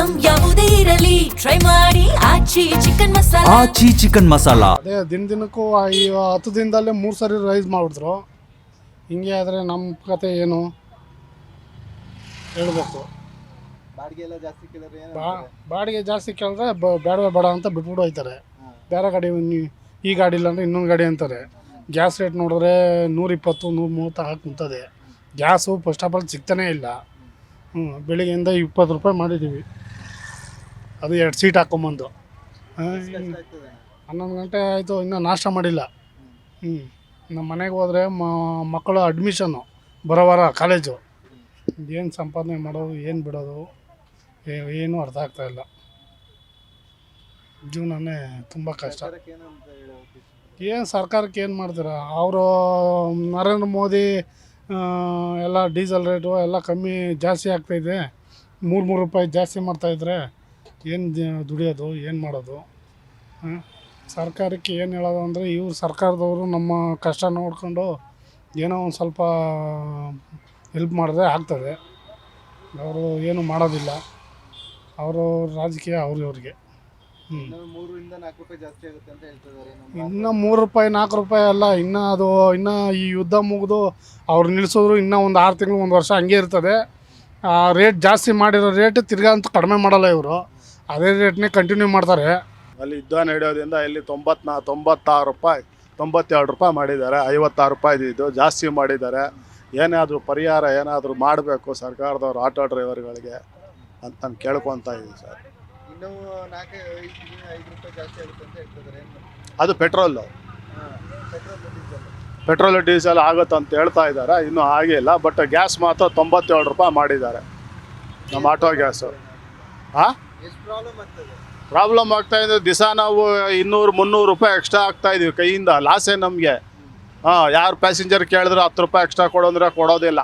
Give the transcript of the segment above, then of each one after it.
Item ಯಾವುದೇ ಇರಲಿ try ಮಾಡಿ ಆಚಿ ಚಿಕನ್ ಮಸಾಲಾ. ಅದೇ ದಿನಕ್ಕೂ ಈ 10 ದಿನದಲ್ಲೇ 3 ಸರಿ ರೈಸ್ ಮಾಡಿದ್ರು. ಹಿಂಗೆ ಆದರೆ ನಮ್ಮ ಕತೆ ಏನು ಹೇಳ್ಬೇಕು. ಬಾಡಿಗೆ ಜಾಸ್ತಿ ಕೇಳಿದ್ರೆ ಬೇಡ ಅಂತ ಬಿಟ್ಬಿಟ್ಟು ಹೋಯ್ತಾರೆ. ಬೇರೆ ಗಾಡಿ ಈ ಗಾಡಿ ಇಲ್ಲ ಅಂದರೆ ಇನ್ನೊಂದು ಗಾಡಿ ಅಂತಾರೆ. ಗ್ಯಾಸ್ ರೇಟ್ ನೋಡಿದ್ರೆ 120 130 ಹಾಕಿ ನಿಂತದೆ. ಗ್ಯಾಸು ಫಸ್ಟ್ ಆಫ್ ಆಲ್ ಸಿಗ್ತಾನೇ ಇಲ್ಲ. ಬೆಳಿಗ್ಗೆಯಿಂದ 20 ರೂಪಾಯಿ ಮಾಡಿದ್ದೀವಿ, ಅದು 2 ಸೀಟ್ ಹಾಕ್ಕೊಂಬಂದು. 11 ಗಂಟೆ ಆಯಿತು, ಇನ್ನೂ ನಾಷ್ಟ ಮಾಡಿಲ್ಲ. ನಮ್ಮ ಮನೆಗೆ ಹೋದರೆ ಮಕ್ಕಳು ಅಡ್ಮಿಷನ್ನು ಬರೋ ವಾರ ಕಾಲೇಜು. ಏನು ಸಂಪಾದನೆ ಮಾಡೋದು, ಏನು ಬಿಡೋದು, ಏನೂ ಅರ್ಥ ಆಗ್ತಾಯಿಲ್ಲ. ಜೀವನನೇ ತುಂಬ ಕಷ್ಟ. ಏನು ಸರ್ಕಾರಕ್ಕೆ ಏನು ಮಾಡ್ತೀರಾ ಅವರು? ನರೇಂದ್ರ ಮೋದಿ ಎಲ್ಲ ಡೀಸೆಲ್ ರೇಟು ಎಲ್ಲ ಕಮ್ಮಿ ಜಾಸ್ತಿ ಆಗ್ತಾಯಿದೆ. 3 ರೂಪಾಯಿ ಜಾಸ್ತಿ ಮಾಡ್ತಾಯಿದ್ರೆ ಏನು ದುಡಿಯೋದು, ಏನು ಮಾಡೋದು? ಸರ್ಕಾರಕ್ಕೆ ಏನು ಹೇಳೋದು ಅಂದರೆ, ಇವ್ರು ಸರ್ಕಾರದವರು ನಮ್ಮ ಕಷ್ಟ ನೋಡಿಕೊಂಡು ಏನೋ ಒಂದು ಸ್ವಲ್ಪ ಹೆಲ್ಪ್ ಮಾಡಿದ್ರೆ ಆಗ್ತದೆ. ಅವರು ಏನು ಮಾಡೋದಿಲ್ಲ. ಅವರು ರಾಜಕೀಯ ಅವ್ರಿಗೆ. ಇನ್ನೂ 3-4 ರೂಪಾಯಿ ಜಾಸ್ತಿ ಆಗುತ್ತೆ ಅಂತ ಹೇಳ್ತಿದ್ದಾರೆ. ಇನ್ನೂ 3 ರೂಪಾಯಿ 4 ರೂಪಾಯಿ ಅಲ್ಲ, ಇನ್ನೂ ಈ ಯುದ್ಧ ಮುಗಿದು ಅವ್ರು ನಿಲ್ಲಿಸಿದ್ರು ಇನ್ನೂ ಒಂದು 6 ತಿಂಗಳು 1 ವರ್ಷ ಹಂಗೆ ಇರ್ತದೆ. ಆ ರೇಟ್ ಜಾಸ್ತಿ ಮಾಡಿರೋ ರೇಟ್ ತಿರ್ಗಾ ಅಂತ ಕಡಿಮೆ ಮಾಡಲ್ಲ ಇವರು, ಅದೇ ರೇಟ್ನೇ ಕಂಟಿನ್ಯೂ ಮಾಡ್ತಾರೆ. ಅಲ್ಲಿ ಯುದ್ಧ ನಡೆಯೋದ್ರಿಂದ ಇಲ್ಲಿ 96 ರೂಪಾಯಿ 97 ರೂಪಾಯಿ ಮಾಡಿದ್ದಾರೆ. 56 ರೂಪಾಯಿ ಇದು ಜಾಸ್ತಿ ಮಾಡಿದ್ದಾರೆ. ಏನಾದರೂ ಪರಿಹಾರ ಏನಾದರೂ ಮಾಡಬೇಕು ಸರ್ಕಾರದವ್ರು ಆಟೋ ಡ್ರೈವರ್ಗಳಿಗೆ ಅಂತ ನಾನು ಕೇಳ್ಕೊತಾ ಇದ್ದೀನಿ ಸರ್. ಇನ್ನೂ 4-5 ರೂಪಾಯಿ ಜಾಸ್ತಿ ಆಗುತ್ತೆ ಅಂತ ಹೇಳ್ತಿದ್ದಾರೆ. ಅದು ಪೆಟ್ರೋಲ್ ಡೀಸೆಲ್ ಆಗುತ್ತೆ ಅಂತ ಹೇಳ್ತಾ ಇದ್ದಾರೆ. ಇನ್ನೂ ಆಗಿಲ್ಲ. ಬಟ್ ಗ್ಯಾಸ್ ಮಾತ್ರ 97 ರೂಪಾಯಿ ಮಾಡಿದ್ದಾರೆ ನಮ್ಮ ಆಟೋ ಗ್ಯಾಸು. ಪ್ರಾಬ್ಲಮ್ ಆಗ್ತಾಯಿದೆ. ದಿವಸ ನಾವು 200-300 ರೂಪಾಯಿ ಎಕ್ಸ್ಟ್ರಾ ಆಗ್ತಾಯಿದ್ದೀವಿ ಕೈಯಿಂದ. ಲಾಸೇ ನಮಗೆ. ಯಾರು ಪ್ಯಾಸೆಂಜರ್ ಕೇಳಿದ್ರೆ 10 ರೂಪಾಯಿ ಎಕ್ಸ್ಟ್ರಾ ಕೊಡು ಅಂದರೆ ಕೊಡೋದಿಲ್ಲ.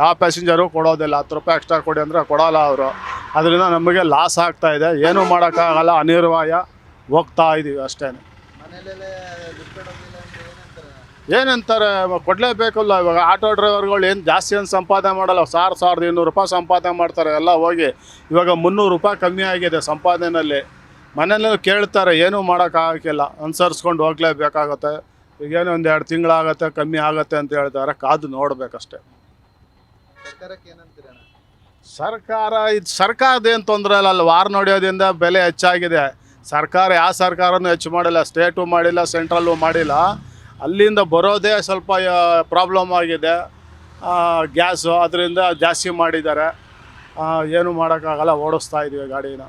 ಯಾವ ಪ್ಯಾಸೆಂಜರು ಕೊಡೋದಿಲ್ಲ. 10 ರೂಪಾಯಿ ಎಕ್ಸ್ಟ್ರಾ ಕೊಡಿ ಅಂದರೆ ಕೊಡೋಲ್ಲ ಅವರು. ಅದರಿಂದ ನಮಗೆ ಲಾಸ್ ಆಗ್ತಾಯಿದೆ. ಏನೂ ಮಾಡೋಕ್ಕಾಗಲ್ಲ, ಅನಿವಾರ್ಯ ಹೋಗ್ತಾ ಇದ್ದೀವಿ ಅಷ್ಟೇ. ಏನಂತಾರೆ, ಕೊಡಲೇಬೇಕಲ್ಲ. ಇವಾಗ ಆಟೋ ಡ್ರೈವರ್ಗಳು ಏನು ಜಾಸ್ತಿ ಏನು ಸಂಪಾದನೆ ಮಾಡಲ್ಲ. 1200 ರೂಪಾಯಿ ಸಂಪಾದನೆ ಮಾಡ್ತಾರೆ ಎಲ್ಲ ಹೋಗಿ. ಇವಾಗ 300 ರೂಪಾಯಿ ಕಮ್ಮಿ ಆಗಿದೆ ಸಂಪಾದನೆಯಲ್ಲಿ. ಮನೆಯಲ್ಲೂ ಕೇಳ್ತಾರೆ, ಏನೂ ಮಾಡೋಕ್ಕಾಗಕ್ಕಿಲ್ಲ, ಅನುಸರಿಸ್ಕೊಂಡು ಹೋಗ್ಲೇಬೇಕಾಗತ್ತೆ. ಈಗೇನೋ 1-2 ತಿಂಗಳಾಗತ್ತೆ, ಕಮ್ಮಿ ಆಗುತ್ತೆ ಅಂತ ಹೇಳ್ತಾರೆ. ಕಾದು ನೋಡಬೇಕಷ್ಟೆ. ಸರ್ಕಾರದೇನು ತೊಂದರೆ ಇಲ್ಲ. ವಾರ ನೋಡೋದ್ರಿಂದ ಬೆಲೆ ಹೆಚ್ಚಾಗಿದೆ. ಸರ್ಕಾರ ಯಾವ ಸರ್ಕಾರನೂ ಹೆಚ್ಚು ಮಾಡಿಲ್ಲ. ಸ್ಟೇಟು ಮಾಡಿಲ್ಲ, ಸೆಂಟ್ರಲ್ಲು ಮಾಡಿಲ್ಲ. ಅಲ್ಲಿಂದ ಬರೋದೇ ಸ್ವಲ್ಪ ಪ್ರಾಬ್ಲಮ್ ಆಗಿದೆ ಗ್ಯಾಸು. ಅದರಿಂದ ಜಾಸ್ತಿ ಮಾಡಿದ್ದಾರೆ. ಏನು ಮಾಡೋಕ್ಕಾಗಲ್ಲ, ಓಡಿಸ್ತಾ ಇದ್ದೀವಿ ಗಾಡಿನ.